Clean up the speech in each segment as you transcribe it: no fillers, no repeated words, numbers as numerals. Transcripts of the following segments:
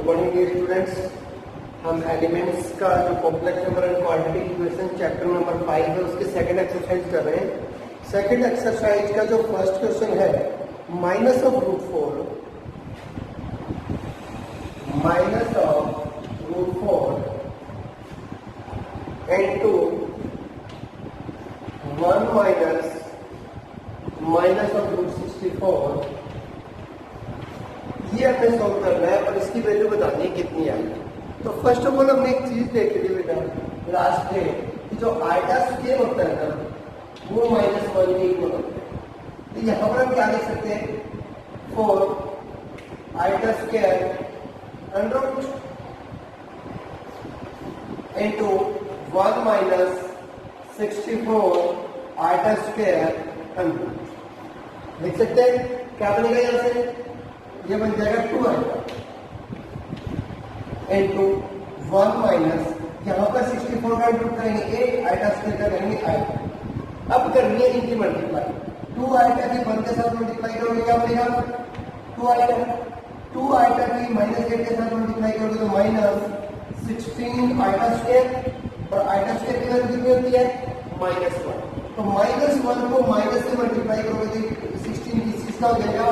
Morning dear students, हम elements का जो complex number and quantity equation chapter number 5 है उसके सेकंड एक्सरसाइज कर रहे हैं। सेकंड एक्सरसाइज का जो फर्स्ट क्वेश्चन है minus of root 4 into 1 minus of root 64, ये हमें सॉल्व करना है और इसकी वैल्यू बतानी है कितनी आएगी। तो फर्स्ट ऑफ ऑल हमने एक चीज देखी थी बेटा लास्ट में कि जो आइटा स्केल होता है ना वो -1 के इक्वल होता है। तो यहाँ पर हम क्या लिख सकते हैं 4 iota scale under into 1 minus 64 iota scale under लिख सकते हैं। क्या बनेगा यहाँ से? ये बन जाएगा 2 आइटा इनटू 1 माइनस यहाँ पर 64 का इंटू करेंगे 8 आइटा स्क्वायर का करेंगे 8। अब करनी है इनकी मल्टीप्लाई। 2 आइटा की 1 के साथ मल्टीप्लाई करोगे क्या बनेगा 2 आइटा। 2 आइटा की -8 के साथ मल्टीप्लाई करोगे तो -16 आइटा स्क्वायर और आइटा स्क्वायर की वैल्यू कितनी होती है -1। तो -1 को माइनस से मल्टीप्लाई करोगे तो 16 किसका हो जाएगा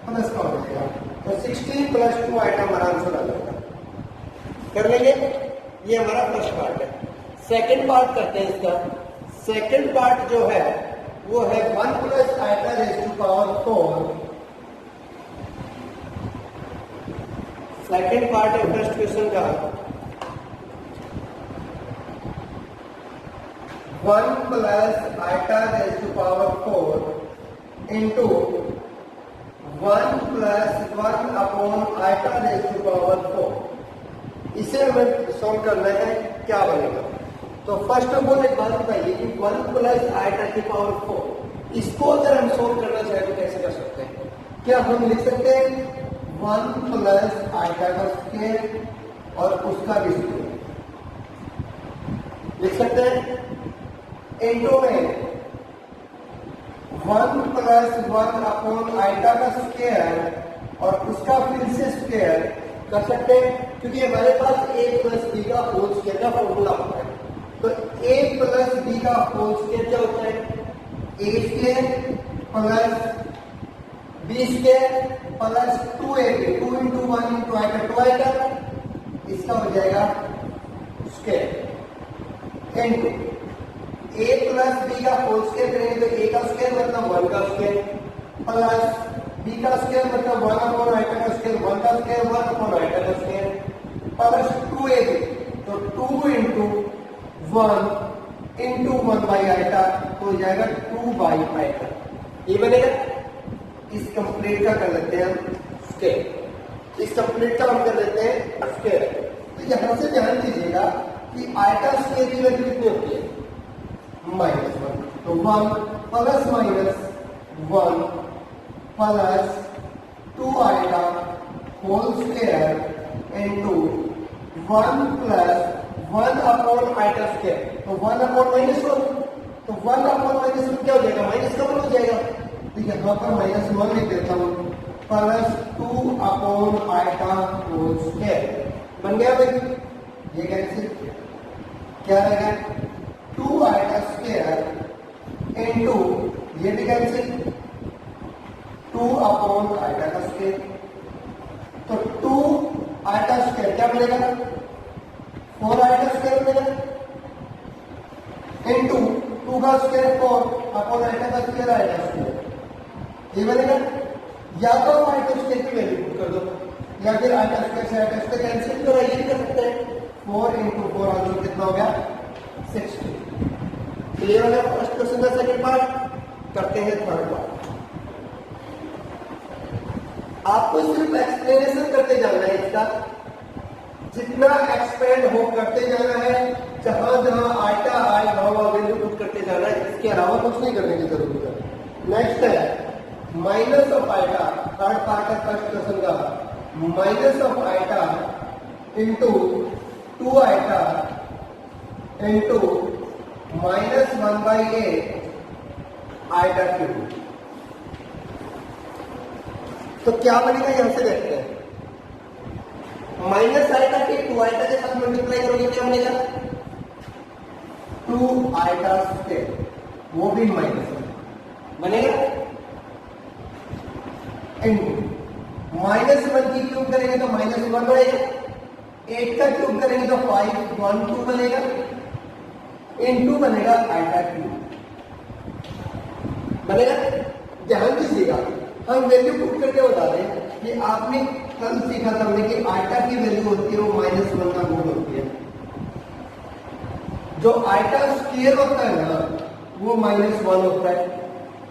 प्लस का हो जाएगा। तो 16 प्लस 2 आइटा हमारा आंसर आ जाएगा। कर लेंगे। ये हमारा फर्स्ट पार्ट है। सेकंड पार्ट करते हैं इसका। सेकंड पार्ट जो है वो है 1 plus iota raise to power 4। Second part है फर्स्ट क्वेश्चन का 1 plus iota raise to power 4 into 1 plus 1 upon iota raise to power 4। इसे हमें सॉल्व करना है। क्या बनेगा? तो फर्स्ट ऑफ ऑल एक बात बताइए कि 1 प्लस आइटा की पावर 4 इसको अगर हम सॉल्व करना चाहें तो कैसे कर सकते हैं? क्या हम लिख सकते हैं 1 प्लस आइटा का स्क्वायर और उसका भी स्क्वायर लिख सकते हैं। इनटू में 1 प्लस 1 अपॉन आइटा का स्क्वायर और उसका फिर से स्क्वायर कर सकते हैं क्योंकि हमारे पास a प्लस बी का होल स्क्वायर का फॉर्मूला होता है। तो a प्लस बी का होल स्क्वायर क्या होता है a square plus b square plus 2ab 2 into 1 into iota 2 iota इसका हो जाएगा square into a plus B का होल स्क्वायर करेंगे तो a का स्क्वायर मतलब 1 का स्क्वायर प्लस b का स्क्वायर मतलब 1 अपॉन आइटा का स्क्वायर 1 का स्क्वायर 1 अपॉन आइटा का स्क्वायर प्लस 2ab तो 2 इंटू 1 इंटू 1 बाई आइटा तो हो जाएगा 2 बाई आइटा। ये बनेगा। इस कंप्लीट का कर लेते हैं हम स्क्वायर। इस कंप्लीट का हम कर लेते हैं स्क्वायर। तो यहां से ध्यान दीजिएगा कि आइटा स्क्वायर की वैल्यू कितनी होती है -1। तो 1 plus -1 plus 2 iota whole square into 1 plus 1 upon iota square. तो 1 अपॉन -1 तो 1 अपॉन -1 क्या हो जाएगा माइनस का 1 हो जाएगा। तो यहाँ पर -1 लिख देता हूँ plus 2 upon iota whole square बन गया भाई। ये कैंसिल क्या रहेगा 2 आइटा स्क्वायर इनटू ये भी कैंसिल 2 अपॉन आइटा का स्क्वायर। तो 2 आइटा स्क्वायर क्या बनेगा 4 आइटा स्क्वायर बनेगा इनटू 2 का स्क्वायर 4 अपॉन आइटा का स्क्वायर आइटा स्क्वायर ये बनेगा। या तो हम आइटा स्क्वायर की वैल्यू पुट कर दो या फिर आइटा स्क्वायर से आइटा स्क्वायर कैंसिल करो। ये कर सकते हैं 4 इंटू 4 आंसर कितना हो गया 60। क्लियर हो गया फर्स्ट क्वेश्चन का सेकंड पार्ट। करते हैं थर्ड पार्ट। आपको सिर्फ एक्सप्लेनेशन करते जाना है इसका। जितना एक्सपेंड हो करते जाना है। जहां जहां आइटा आए वहां वैल्यू पुट करते जाना है। इसके अलावा कुछ नहीं करने की जरूरत है। नेक्स्ट है minus of iota. Third part है फर्स्ट क्वेश्चन का minus of iota into 2 iota into -1/8 iota cube. तो क्या बनेगा यहां से देखते हैं। माइनस आइटा के 2 आइटा के साथ मल्टीप्लाई करोगे क्या बनेगा? 2 आइटा स्क्वायर, वो भी माइनस बनेगा। -1 की क्यूब करेंगे तो -1 बनेगा। 8 का क्यूब करेंगे तो 512 बनेगा, इनटू बनेगा आइटा क्यूब बनेगा। ध्यान दीजिएगा, हम वैल्यू पुट करके बता रहे हैं कि आपने कल सीखा था हमने कि आइटा की वैल्यू होती है वो -1 का गुण होती है। जो आइटा स्क्वायर होता है ना वो -1 होता है।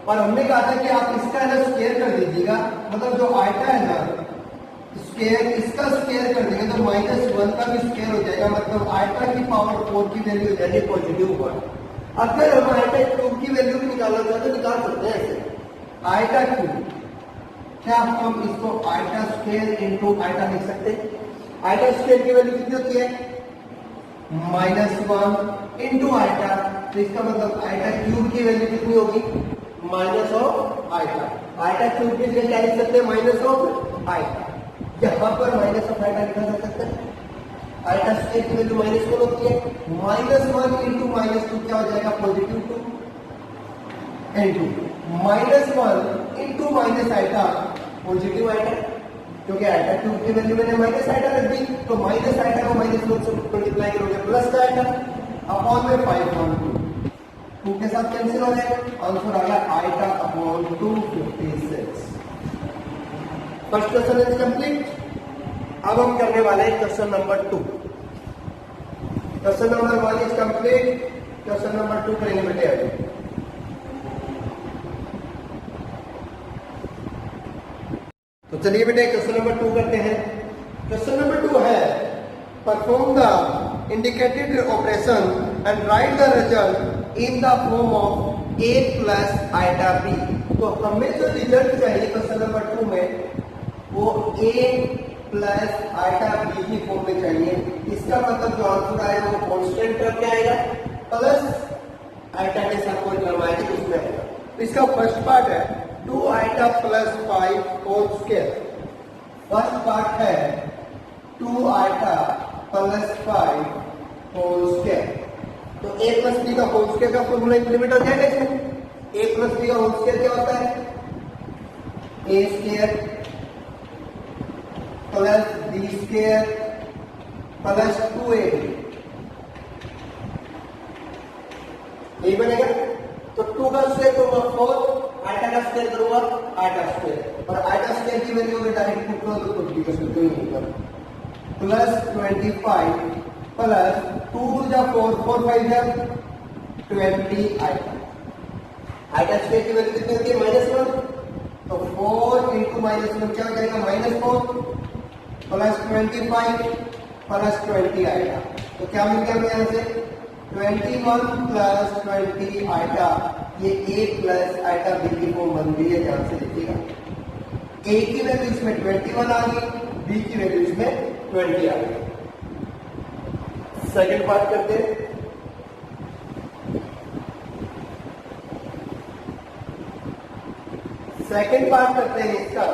और हमने कहा था कि आप इसका ना स्क्वायर कर दीजिएगा, मतलब जो आइटा है ना स्क्वायर, इसका स्क्वायर कर देंगे तो -1 का भी स्क्वायर हो जाएगा, मतलब आइटा की पावर 4 की वैल्यू हो जाएगी पॉजिटिव 1। अगर हम आइटा क्यूब की वैल्यू भी निकालना चाहते तो निकाल सकते हैं ऐसे। आइटा क्यूब, क्या हम इसको आइटा स्क्वायर इनटू आइटा लिख सकते हैं? आइटा स्क्वायर की वैल्यू कितनी होती है? -1 इनटू आइटा, तो इसका मतलब आइटा क्यूब की वैल्यू कितनी होगी? Minus of iota. Iota cube की जगह क्या लिख सकते हैं? Minus of iota. यहां पर माइनस ऑफ आइटा लिखा जा सकता है। आइटा स्क्वायर की वैल्यू -1 होती है। -1 इनटू -2 क्या हो जाएगा? +2 into -1 into minus iota positive iota, क्योंकि आइटा क्यूब की वैल्यू मैंने माइनस आइटा रख दी, तो माइनस आइटा को -1 से मल्टीप्लाई करोगे प्लस का आइटा अपॉन में 512, 2 के साथ कैंसिल हो जाएगा। आंसर आ गया iota upon 256। First question is complete. अब हम करने वाले हैं question number 2। Question number 1 is complete, question number 2 करेंगे बेटे अभी। तो चलिए बेटे क्वेश्चन नंबर 2 करते हैं। क्वेश्चन नंबर 2 है perform the indicated operation and write the result in the form of a plus iota b। तो हमें जो रिजल्ट चाहिए क्वेश्चन नंबर 2 में वो a प्लस आइटा b की फॉर्म में चाहिए। इसका मतलब जो आंसर आएगा वो कांस्टेंट टर्म में आएगा प्लस आइटा के साथ कोई टर्म आएगी उसमें आएगा। तो इसका फर्स्ट पार्ट है 2 iota plus 5 whole square. First part है 2 आइटा प्लस 5 होल स्क्वायर। तो a प्लस b का होल स्क्वायर का फॉर्मूला इंप्लीमेंट हो जाएगा इसमें। a प्लस b का होल स्क्वायर क्या होता है? a square plus b square plus 2ab, यही बनेगा। तो 2 का स्क्वायर करूंगा 4, आइटा का स्क्वायर करूंगा आइटा स्क्वायर, और आइटा स्क्वायर की वैल्यू अगर डायरेक्ट पुट करो तो कुछ भी कर सकते हो। प्लस 25 प्लस 2 2 जा 4, 4 5 जा 20 आइटा। आइटा स्क्वायर की वैल्यू कितनी होती है? -1। तो 4 इंटू -1 क्या हो जाएगा? -4 प्लस 25 प्लस 20 आइटा। तो क्या मिल गया हमें यहां से? 21 प्लस 20 आइटा। ये a प्लस आइटा b की फॉर्म बन गई है। ध्यान से देखिएगा, a की वैल्यू इसमें 21 आ गई, b की वैल्यू इसमें 20 आ गई। सेकंड पार्ट करते हैं। सेकंड पार्ट करते हैं इसका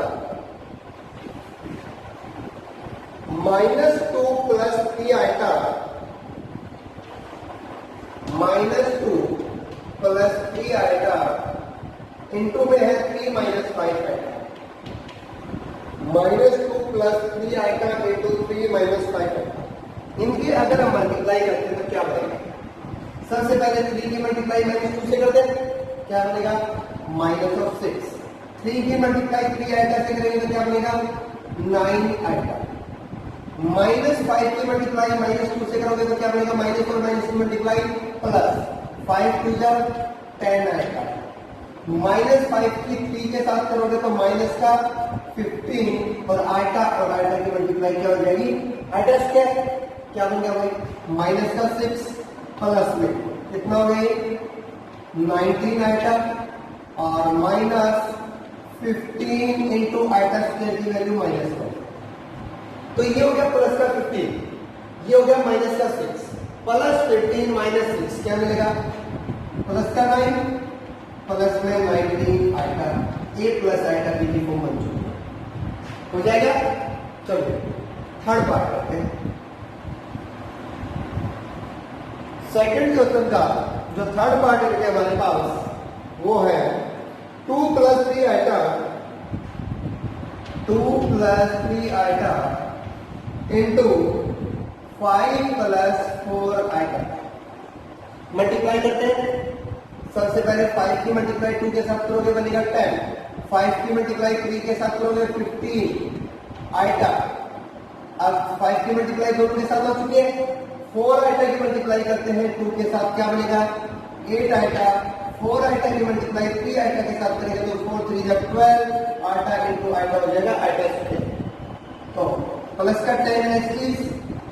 -2 plus 3 iota -2 plus 3 iota into में है 3 minus 5 iota. -2 plus 3 iota into 3 minus 5 iota. इनकी अगर हम मल्टीप्लाई करते हैं तो क्या बनेगा? सबसे पहले 3 की मल्टीप्लाई -2 से करते हैं, क्या बनेगा? -6। 3 की मल्टीप्लाई 3 आइटा से करेंगे तो क्या बनेगा? 9 आइटा। -5 की मल्टीप्लाई -2 से करोगे तो क्या बनेगा? माइनस और माइनस की मल्टीप्लाई प्लस 5 2 जा 10 आएगा। -5 की 3 के साथ करोगे तो माइनस का 15 और आइटा की मल्टीप्लाई क्या हो जाएगी? आइटा स्क्वायर क्या बन गया भाई? माइनस का 6 प्लस में कितना हो गई? 19 आइटा और माइनस 15 इंटू आइटा स्क्वायर की वैल्यू -1। तो ये हो गया प्लस का 15, ये हो गया माइनस का 6, प्लस 15 माइनस 6 क्या मिलेगा? प्लस का 9 प्लस में 19 iota. a plus iota b की फॉर्म बन चुकी है, हो जाएगा। चलो थर्ड पार्ट करते हैं। सेकंड क्वेश्चन का जो थर्ड पार्ट है हमारे पास वो है 2 + 3 iota 2 + 3 iota into 5 + 4 iota. Multiply करते हैं। सबसे पहले 5 की मल्टीप्लाई 2 के साथ करोगे बनेगा 10, 5 की मल्टीप्लाई 3 के साथ करोगे 15 आइटा। अब 5 की मल्टीप्लाई 2 के साथ हो चुकी है, 4 आइटा की मल्टीप्लाई करते हैं 2 के साथ, क्या बनेगा 8 आइटा। 4 आइटा की मल्टीप्लाई 3 आइटा के साथ करेंगे तो 4 3 = 12 आइटा इंटू आइटा हो जाएगा आइटा स्क्वायर। तो प्लस का 10 है चीज,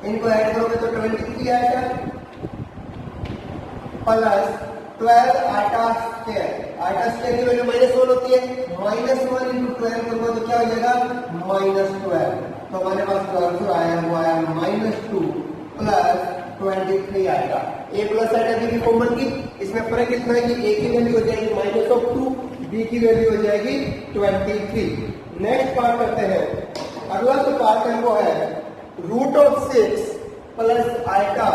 इनको ऐड करोगे तो 23 iota plus 12 iota square. Iota square की वैल्यू -1 होती है, -1 इंटू 12 करोगे तो क्या हो जाएगा -12। तो हमारे पास आंसर आया हुआ है -2 + 23 आएगा। a प्लस आइटा b की कॉमन की, इसमें फर्क इतना है कि a की वैल्यू हो जाएगी -2, b की वैल्यू हो जाएगी 23। नेक्स्ट पार्ट करते हैं। अगला जो पार्ट है वो है √6 + आइटा।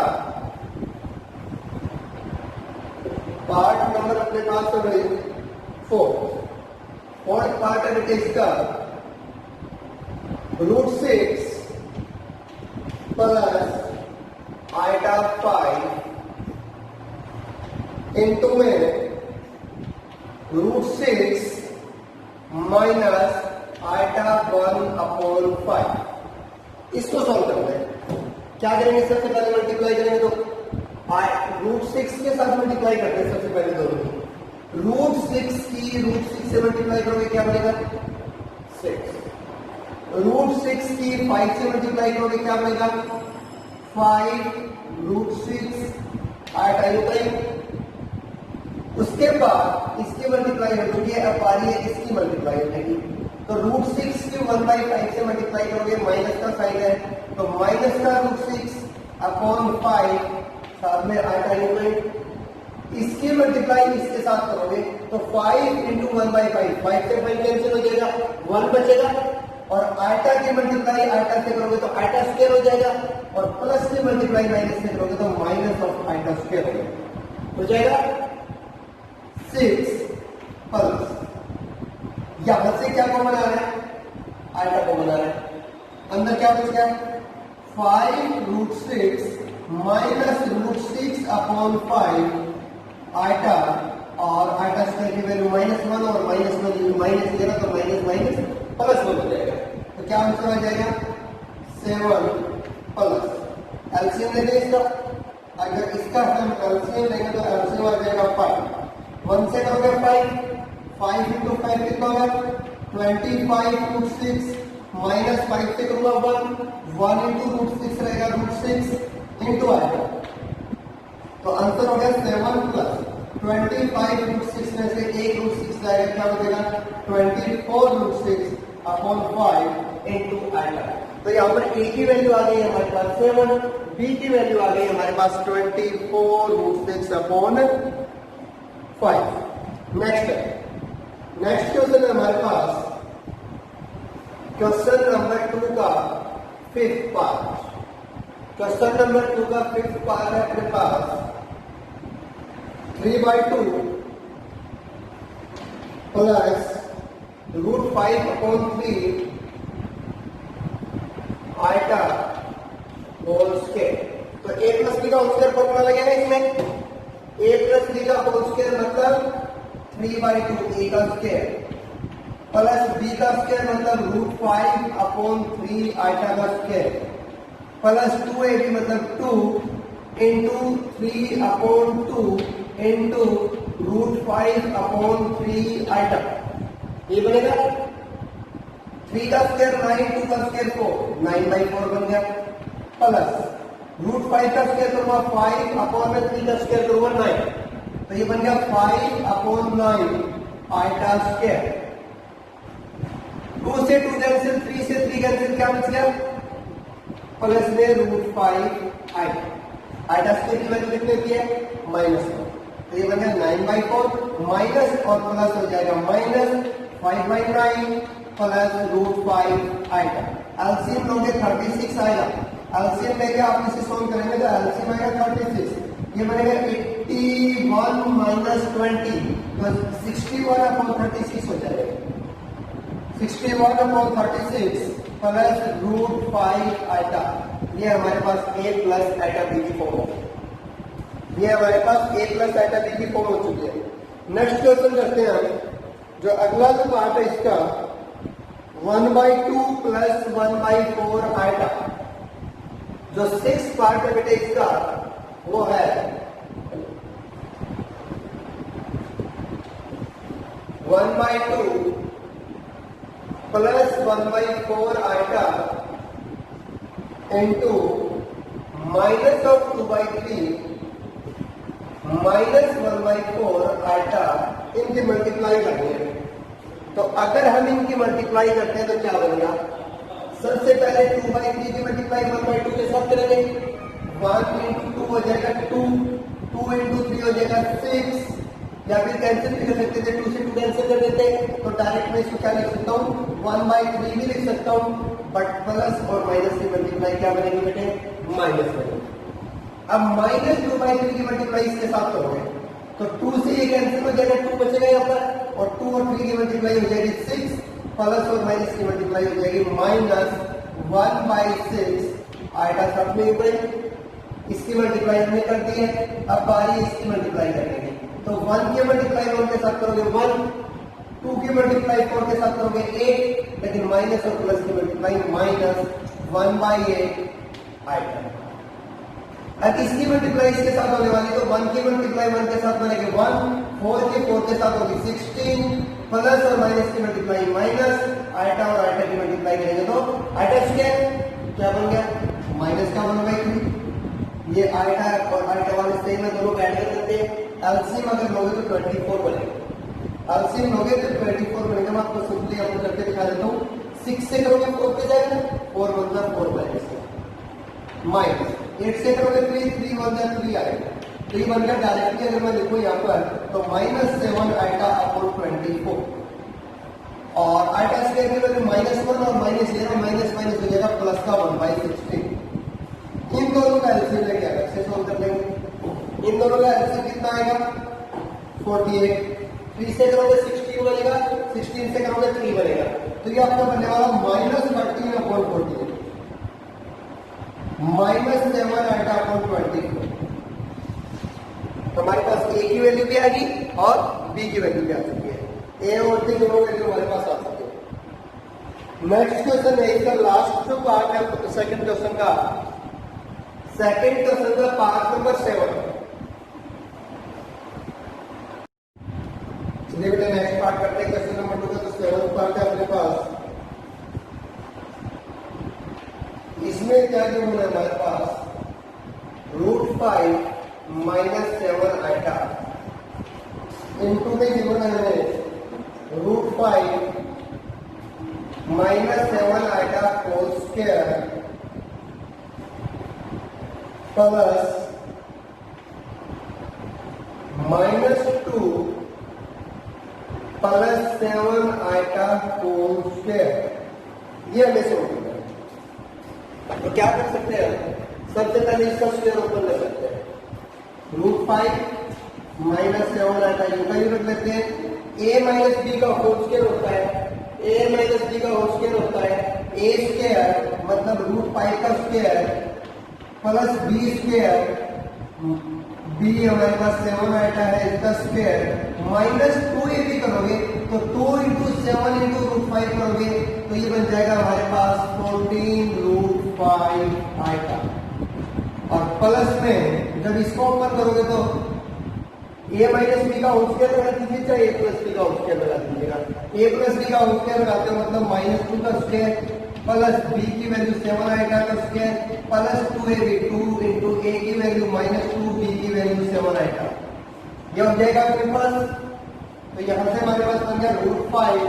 पार्ट नंबर अपने पास है 4th पार्ट है बेटे इसका √6 + आइटा 5 इंटू में √6 माइनस आइटा 1/5। इसको सॉल्व करते हैं। क्या करेंगे, सबसे पहले मल्टीप्लाई करेंगे तो √6 के साथ मल्टीप्लाई करते हैं सबसे पहले दोनों। √6 की √6 से मल्टीप्लाई करोगे क्या बनेगा 6। √6 की 5 से मल्टीप्लाई करोगे क्या बनेगा 5 √6 आइटा यूक्रेन। उसके बाद इसकी मल्टीप्लाई हो चुकी है, अब आ रही है इसकी मल्टीप्लाई होगी। तो √6 की 1/5 से मल्टीप्लाई करोगे, माइनस का साइन है तो माइनस का √6/5 साथ में आइटा यूक्रेन। इसकी मल्टीप्लाई इसके साथ करोगे तो 5 इंटू 1/5, 5 से 5 कैंसिल हो जाएगा, 1 बचेगा। और आइटा की मल्टीप्लाई आइटा से करोगे तो आइटा स्क्वायर हो जाएगा, और प्लस की मल्टीप्लाई माइनस से करोगे तो माइनस ऑफ आइटा स्क्वायर हो जाएगा 6 प्लस, यहां से क्या कॉमन आ रहा है आइटा कॉमन आ रहा है, अंदर क्या बच गया 5 √6 माइनस √6/5 आइटा, और आइटा स्क्वायर की वैल्यू -1 और -1 माइनस देगा तो माइनस प्लस हो जाएगा। तो क्या आंसर आ जाएगा 7 प्लस एलसीएम लेंगे इसका। अगर इसका हम एलसीएम लेंगे तो एलसीएम आ जाएगा 5। 1 से करोगे 5 इंटू 5 कितना होगा 25 √6 माइनस 5 से करूंगा 1 इंटू √6 रहेगा √6 इंटू आएगा। तो आंसर हो गया 7 प्लस 25 √6 में से एक √6 जाएगा, क्या बचेगा 24 √6/5 इंटू आइटा। तो यहाँ पर a की वैल्यू आ गई है हमारे पास 7, b की वैल्यू आ गई हमारे पास 24 √6/5। नेक्स्ट क्वेश्चन है हमारे पास क्वेश्चन नंबर 2 का 5th पार्ट। क्वेश्चन नंबर 2 का 5th पार्ट है अपने पास 3/2 प्लस √5/3 आइटा होल स्क्वायर। तो a प्लस b का होल स्क्वायर फॉर्मूला लगेगा इसमें। a प्लस b का होल स्क्वायर मतलब 3/2 a का स्क्वायर प्लस b का स्क्वायर मतलब √5/3 आइटा का स्क्वायर प्लस 2ab मतलब 2 इंटू 3/2 इंटू √5/3 आइटा। ये बनेगा 3 का स्क्वायर 9, 2 का स्क्वायर 4, 9/4 बन गया प्लस √5 का स्क्वायर करूंगा 5/3 का स्क्वायर करूंगा 9, तो ये बन गया 5/9 आइटा स्क्वायर। 2 से 2 कैंसिल, 3 से 3 कैंसिल, क्या बच गया प्लस में √5 आइटा। आइटा स्क्वायर की वैल्यू कितनी होती है -1, तो ये बन गया 9/4 माइनस और प्लस हो जाएगा -5/9 प्लस √5 आइटा। एलसीएम लोगे 36 आएगा, एलसीएम लेके आप इसे सोल्व करेंगे तो एलसीएम आएगा 36, ये बनेगा 81 माइनस 20, तो 61 अपॉन 36 हो जाएगा, 61 अपॉन 36 प्लस रूट 5 आइटा, ये हमारे पास a प्लस आइटा b की फॉर्म है, ये हमारे पास a प्लस आइटा b की फॉर्म हो चुकी है। नेक्स्ट क्वेश्चन करते हैं हम, जो अगला जो पार्ट है इसका 1/2 प्लस 1/4 आइटा, जो 6 पार्ट है बेटे इसका वो है 1/2 plus 1/4 iota into minus of 2/3 minus 1/4 iota, इनकी मल्टीप्लाई करनी है। तो अगर हम इनकी मल्टीप्लाई करते हैं तो क्या बनेगा, सबसे पहले 2/3 की मल्टीप्लाई 1/2 के साथ करेंगे, 1 इंटू 2 हो जाएगा 2, 2 इंटू 3 हो जाएगा 6, या फिर कैंसिल भी कर सकते थे, 2 से 2 कैंसिल कर देते, तो डायरेक्ट मैं इसको क्या लिख सकता हूँ 1/3 भी लिख सकता हूँ, बट प्लस और माइनस की मल्टीप्लाई क्या बनेगी बेटे, माइनस बनेगी। अब माइनस 2/3 की मल्टीप्लाई इसके साथ करोगे तो 2 से ये कैंसिल हो जाएगा, 2 बचेगा यहाँ पर, और 2 और 3 की मल्टीप्लाई हो जाएगी 6, प्लस और माइनस की मल्टीप्लाई हो जाएगी माइनस 1/6 आइटा सब में ऊपर, इसकी मल्टीप्लाई हमने कर दी है। अब बारी इसकी मल्टीप्लाई करने की, तो 1 की मल्टीप्लाई 1 के साथ करोगे 1, 2 की मल्टीप्लाई 4 के साथ करोगे 8, लेकिन माइनस और प्लस की मल्टीप्लाई माइनस 1/8 आइटा। अब इसकी मल्टीप्लाई इसके साथ होने वाली, तो 1 की मल्टीप्लाई 1 के साथ बनेगी 1, 4 की 4 के साथ होगी 16, प्लस और माइनस की मल्टीप्लाई माइनस, आइटा और आइटा की मल्टीप्लाई करेंगे तो आइटा स्क्वायर क्या बन गया, माइनस का 1/3, ये आइटा और आइटा वाले सेम में दोनों ऐड कर देते हैं। एलसीएम अगर लोगे तो 24 बनेगा, एलसीएम लोगे तो 24 बनेगा। मैं आपको सिंपली आपको करके दिखा देता हूँ, 6 से करोगे 4 पे जाएगा, 4 1 4 माइनस 8 से करोगे 3, 3 1 3 आएगा, 3 बनकर डायरेक्टली अगर मैं लिखूं यहाँ पर तो -7 आइटा अपॉन 24, और आइटा स्क्वायर की वैल्यू -1 और माइनस लेना, माइनस माइनस हो जाएगा प्लस का 1/16। इन दोनों का एलसीएम लेके आएगा, इसे सोल्व कर लेंगे। इन दोनों का एलसीएम कितना आएगा 48, 3 से करोगे 16 बनेगा, 16 से करोगे 3 बनेगा, तो ये आपका बनने वाला -13 अपॉन 48, -7 आइटा अपॉन 24। हमारे पास ए की वैल्यू भी आ गई और बी की वैल्यू भी आ चुकी है, ए और बी दोनों वैल्यू हमारे पास आ चुकी है। नेक्स्ट क्वेश्चन है इसका लास्ट जो पार्ट है सेकंड क्वेश्चन का, सेकंड क्वेश्चन का पार्ट नंबर 7। चलिए बेटा नेक्स्ट पार्ट करते हैं क्वेश्चन नंबर 2 का, तो 7th पार्ट है अपने पास। इसमें क्या जो है हमारे पास √5 -7 आइटा इंटू में गिवन है √5 -7 iota whole square plus -2 plus 7 iota whole square, ये हमें से होगा। तो क्या कर सकते हैं, सबसे पहले इसका स्क्वायर ओपन कर सकते हैं, √5 -7 आइटा यू का यूनिट लेते हैं, a माइनस बी का होल स्क्वायर होता है, a माइनस बी का होल स्क्वायर होता है a स्क्वायर मतलब √5 का square plus b square, b हमारे पास 7 आइटा है इसका स्क्वायर, -2 भी करोगे तो 2 इंटू 7 इंटू √5 करोगे तो ये बन जाएगा हमारे पास 14 √5 आइटा, और प्लस में जब इसको ओपन करोगे तो a माइनस बी का होल स्क्वायर लगा दीजिए, चाहे a प्लस बी का होल स्क्वायर लगा दीजिएगा। a प्लस बी का होल स्क्वायर लगाते हो मतलब -2 का स्क्वायर प्लस b की वैल्यू 7 आएगा का square plus 2ab, 2 into a की वैल्यू -2, b की वैल्यू 7 आएगा, ये हो जाएगा आपके पास। तो यहां से हमारे पास बन गया √5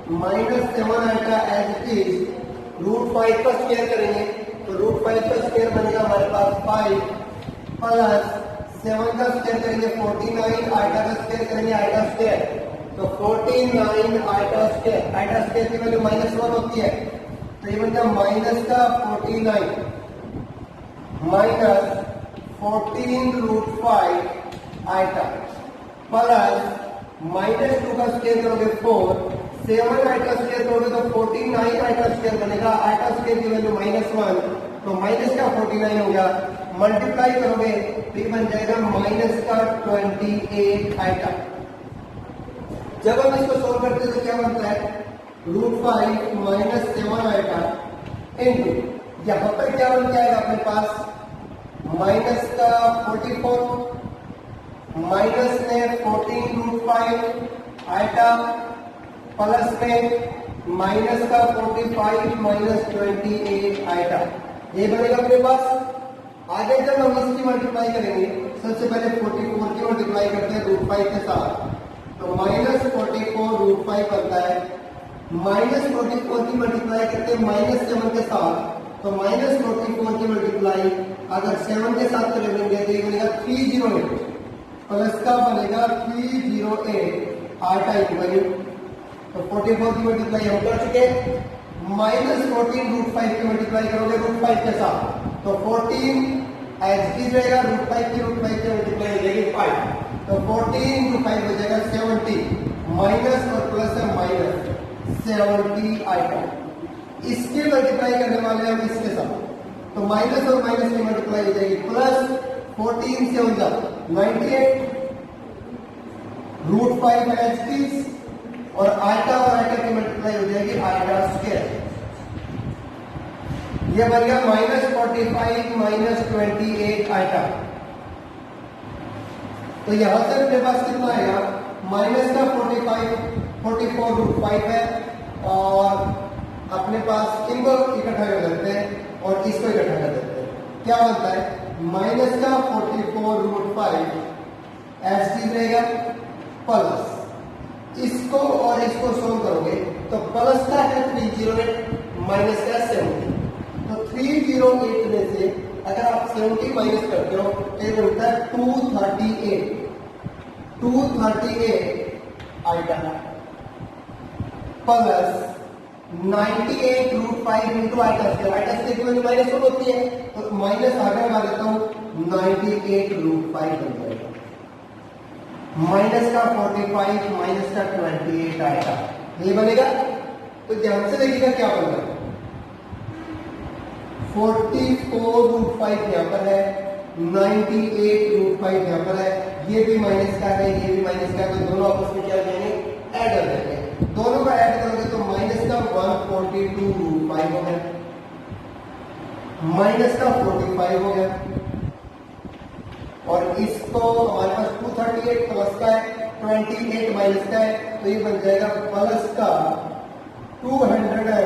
-7 आएगा एज इट इज, √5 का स्क्वायर करेंगे तो √5 का स्क्वायर बनेगा हमारे पास 5 प्लस 7 का स्क्वायर करेंगे 49, आइटा का स्क्वायर करेंगे आइटा स्क्वायर, तो 49 आइटा स्क्वायर, आइटा स्क्वायर की वैल्यू -1 होती है, तो तो ये बन माइनस का 49 माइनस 14√5 आइटा प्लस -2 का स्क्वायर करोगे 4, 7 आइटा स्क्वायर करोगे तो 49 आइटा स्क्वायर बनेगा। आइटा स्क्वायर की वैल्यू -1 तो माइनस का 49 हो गया। मल्टीप्लाई करोगे तो ये बन जाएगा माइनस का 28 आइटा। जब हम इसको सोल्व करते हैं तो क्या बनता है √5 माइनस 7 आइटा इनटू यहां पर क्या बन जाएगा अपने पास माइनस का 44 माइनस में 14√5 आइटा प्लस में माइनस का 45 माइनस 28 आइटा। ये बनेगा अपने पास। आगे जब हम इसकी मल्टीप्लाई करेंगे सबसे पहले 44 की मल्टीप्लाई करते हैं √5 के साथ तो माइनस 44√5 बनता है। माइनस 44 की मल्टीप्लाई करते हैं -7 के साथ तो माइनस 44 की मल्टीप्लाई अगर 7 के साथ करेंगे तो ये बनेगा 308 प्लस का बनेगा 308 आइटा इक्वल तो 44 की मल्टीप्लाई हम कर चुके। -14√5 की मल्टीप्लाई करोगे √5 के साथ तो 14 एच की रहेगा √5 की मल्टीप्लाई हो जाएगी 5 तो 14 × 5 हो जाएगा 70 माइनस और प्लस है माइनस 70 आइटम। इसकी मल्टीप्लाई करने वाले हम इसके साथ तो माइनस और माइनस की मल्टीप्लाई हो जाएगी प्लस 14 से हो जाए 98 √5 एच की और आइटा की मल्टीप्लाई हो जाएगी आइटा स्क्वायर। यह बन गया -45 माइनस 28 आइटा। तो यहां से अपने पास कितना आएगा माइनस का 44√5 है और अपने पास इनको इकट्ठा कर देते हैं और इसको इकट्ठा कर देते हैं। क्या बनता है माइनस का 44√5 एच डी रहेगा प्लस इसको और इसको सोल्व करोगे तो प्लस का है 308 माइनस का 70 तो 308 में से अगर आप 70 माइनस करते हो तो ये बनता है 238 iota plus 98√5 into iota square की वैल्यू -1 होती है तो माइनस आगे लगा देता हूं 98√5 बन जाएगा। माइनस का 45 माइनस का 28 आएगा ये बनेगा। तो ध्यान से देखिएगा क्या बन रहा है 44√5 यहां पर है 98√5 यहां पर है ये भी माइनस का है ये भी माइनस का है तो दोनों आपस में क्या हो जाएंगे ऐड हो जाएंगे। दोनों का ऐड करोगे तो माइनस का 142√5 हो गया माइनस का 45 हो गया और इसको हमारे पास 238 प्लस का है 28 माइनस का है तो ये बन जाएगा प्लस का 210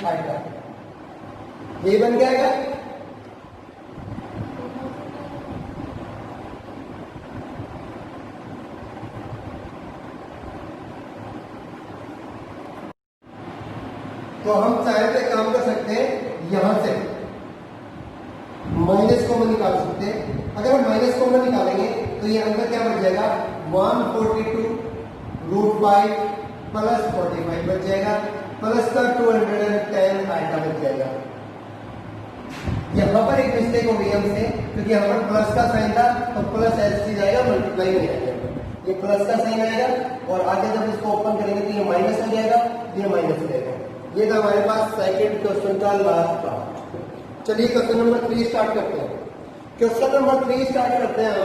आइटम। ये बन जाएगा तो हम चाहे तो काम कर सकते हैं यहां से माइनस कॉमन निकाल सकते हैं। अगर हम माइनस कॉमन निकालेंगे तो ये अंदर क्या बच जाएगा 142√5 प्लस 45 बच जाएगा प्लस का 210 आइटा बच जाएगा। यहां पर एक मिस्टेक हो गई हमसे क्योंकि यहां पर प्लस का साइन था तो प्लस ऐसे जाएगा मल्टीप्लाई नहीं आएगा ये प्लस का साइन आएगा और आगे जब इसको ओपन करेंगे तो ये माइनस हो जाएगा ये माइनस हो जाएगा। ये था हमारे पास सेकंड क्वेश्चन का लास्ट पार्ट। चलिए क्वेश्चन नंबर 3 स्टार्ट करते हैं। क्वेश्चन नंबर 3 स्टार्ट करते हैं हम।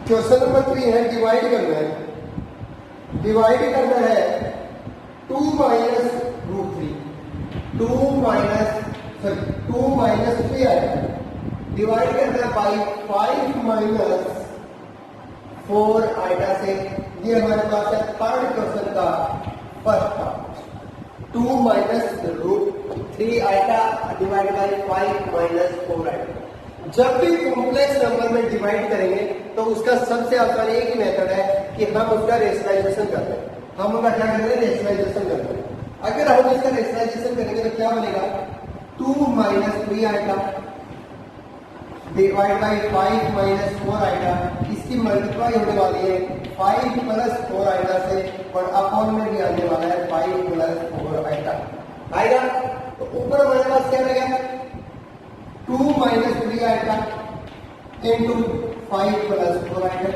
क्वेश्चन नंबर 3 है डिवाइड करना है। डिवाइड करना है 2 माइनस √3 2 माइनस 3 आएगा डिवाइड करना है बाई 5 माइनस 4 आइटा से। ये हमारे पास है थर्ड क्वेश्चन का first part 2 minus √3 iota divide by 5 minus 4 iota. जब भी कॉम्प्लेक्स नंबर में डिवाइड करेंगे तो उसका सबसे आसान एक ही मेथड है कि हम उसका रेशनलाइजेशन करते हैं। हम उसका क्या करेंगे रेशनलाइजेशन करते हैं। अगर हम इसका रेशनलाइजेशन करेंगे तो क्या बनेगा 2 माइनस 3 आएगा डिवाइड बाई 5 माइनस 4 आइटा, इसकी मल्टीप्लाई होने वाली है 5 प्लस 4 आइटा से, और अपॉन में भी आने वाला है 5 प्लस 4 आइटा आएगा। तो ऊपर हमारे पास क्या रहेगा 2 minus 3 iota into 5 plus 4 iota.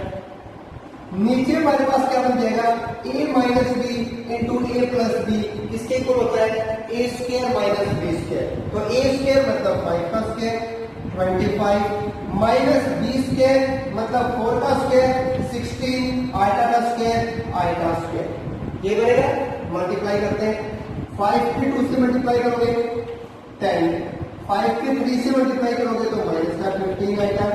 नीचे हमारे पास क्या बन जाएगा a minus B into A plus B, किसके इक्वल होता है A square minus B square. तो ए स्क्वायर मतलब 5 का स्क्वायर 25 माइनस बी स्क्वायर मतलब 4 का स्क्वायर 16 आइटा का स्क्वायर आइटा स्क्वायर। ये बनेगा, मल्टीप्लाई करते हैं 5 के 2 से मल्टीप्लाई करोगे 10, 5 के 3 से मल्टीप्लाई करोगे तो माइनस का 15 आइटा,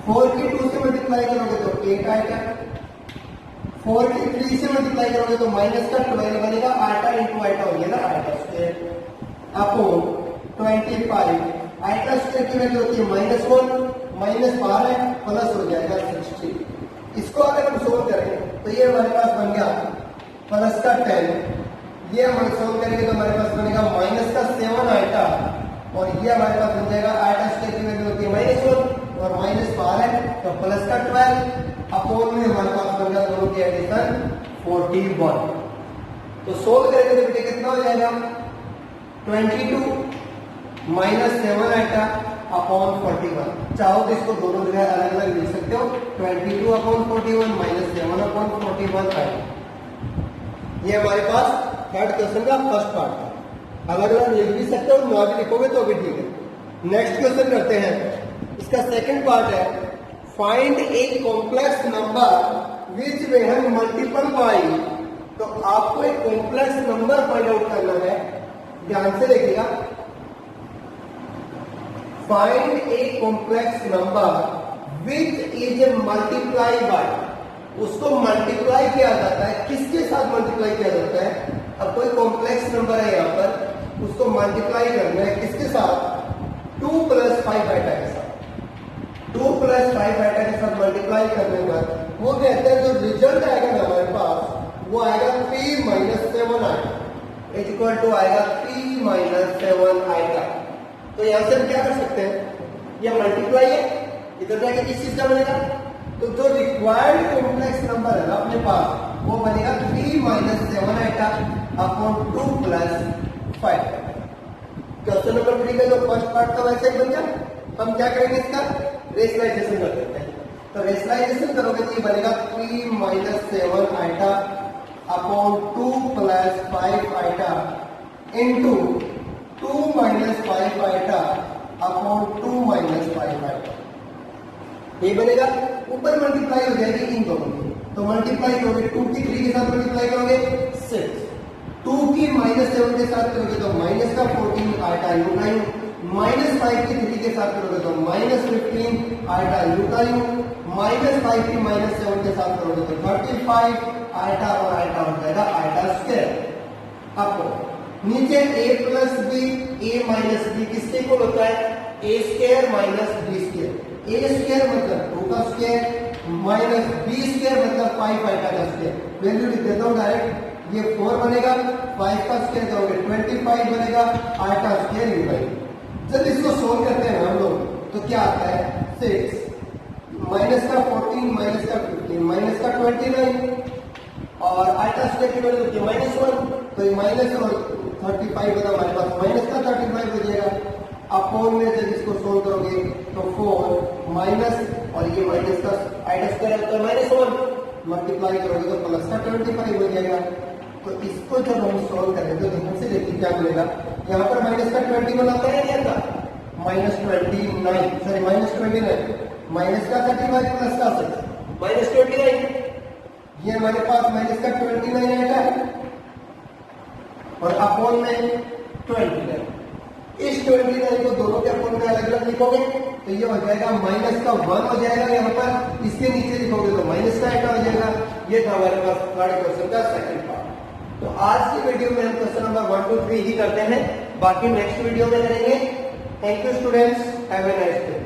4 के 2 से मल्टीप्लाई करोगे तो 8 आएगा, 4 के 3 से मल्टीप्लाई करोगे तो माइनस का 12 बनेगा, आइटा इंटू आइटा हो गया ना iota square upon 25। Iota square की वैल्यू होती है -1, -12 प्लस हो जाएगा 60। इसको अगर हम सोल्व करें तो ये हमारे पास बन गया प्लस का 10, ये हम सोल्व करेंगे तो हमारे पास बनेगा माइनस का 7 आइटा, और ये हमारे पास बन जाएगा आइटा स्क्वायर की वैल्यू होती है -1 और -12 तो प्लस का 12 अपॉन में हमारे पास बन गया दोनों की एडिशन 41। तो सोल्व करेंगे तो बेटे कितना हो जाएगा 22 माइनस 7 आइटा अपॉन 41। चाहो तो इसको दोनों जगह अलग अलग लिख सकते हो, 22 अपॉन 41 माइनस 7 अपॉन 41 आएगा। ये हमारे पास थर्ड क्वेश्चन का फर्स्ट पार्ट था। अलग अलग लिख भी सकते हो, ना भी लिखोगे तो भी ठीक है। नेक्स्ट क्वेश्चन करते हैं, इसका सेकंड पार्ट है find a complex number which way have multiple by. तो आपको एक कॉम्प्लेक्स नंबर फाइंड आउट करना है, ध्यान से देखिएगा। Find a complex number which is multiply by, उसको मल्टीप्लाई किया जाता है, किसके साथ मल्टीप्लाई किया जाता है। अब कोई कॉम्प्लेक्स नंबर है यहाँ पर, उसको मल्टीप्लाई करना है किसके साथ 2 प्लस 5 आइटा के साथ। 2 प्लस 5 आइटा के साथ मल्टीप्लाई करने के बाद वो कहते हैं जो रिजल्ट आएगा ना हमारे पास वो आएगा 3 minus 7 iota is equal to आएगा 3 माइनस 7 आइटा। तो यहां से हम क्या कर सकते हैं, ये मल्टीप्लाई है, इधर जाके किस चीज का बनेगा, तो जो रिक्वायर्ड कॉम्प्लेक्स नंबर है ना अपने पास वो बनेगा 3 minus 7 iota upon 2 plus 5। Question number 3 का जो फर्स्ट पार्ट था वैसे ही बन गया। हम क्या करेंगे, इसका रेशनलाइजेशन कर देते हैं। तो रेशनलाइजेशन करोगे तो ये बनेगा 3 minus 7 iota upon 2 plus 5 iota into 2 minus 5 iota upon 2 minus 5 iota. ये बनेगा, ऊपर मल्टीप्लाई हो जाएगी इन दोनों की, तो मल्टीप्लाई करोगे 2 की 3 के साथ मल्टीप्लाई करोगे 6, 2 की -7 के साथ करोगे तो माइनस का 14 आइटा यू टाइम, -5 की 3 के साथ करोगे तो -15 आइटा यू टाइम, -5 की -7 के साथ करोगे तो 35 आइटा और आइटा हो जाएगा आइटा स्क्वायर। आपको नीचे a plus B a minus B किसके इक्वल होता है a square minus B square. a square मतलब 2 का स्क्वायर माइनस b स्क्वायर मतलब 5 आइटा का स्क्वायर। वैल्यू लिख देता हूं डायरेक्ट, ये 4 बनेगा, 5 का स्क्वायर करोगे 25 बनेगा, आइटा स्क्वायर यू बाई। जब इसको सोल्व करते हैं हम लोग तो क्या आता है 6 माइनस का 14 माइनस का 15 माइनस का 29 और आइटा स्क्वायर की वैल्यू होती है -1, तो ये माइनस और 35 बना हमारे पास माइनस का 35 हो जाएगा। अपॉन में जब इसको सोल्व करोगे तो 4 माइनस और ये माइनस का आइटा स्क्वायर होता है -1 मल्टीप्लाई करोगे तो प्लस का 25 हो जाएगा। तो इसको जब हम सोल्व करेंगे तो ध्यान से देखिए क्या मिलेगा, यहाँ पर माइनस का 21 आता है क्या था -29 सॉरी -29 माइनस का 35 प्लस का 6 -29, ये हमारे पास माइनस का 29 आएगा और अपॉन में 29। इस 29 को दोनों के अपॉन में अलग अलग लिखोगे तो ये हो जाएगा माइनस का 1 हो जाएगा यहाँ पर, इसके नीचे लिखोगे तो माइनस का आइटा हो जाएगा। ये था हमारे पास थर्ड क्वेश्चन का सेकंड पार्ट। तो आज की वीडियो में हम क्वेश्चन नंबर 1 2 3 ही करते हैं, बाकी नेक्स्ट वीडियो में करेंगे। Thank you students, have a nice day.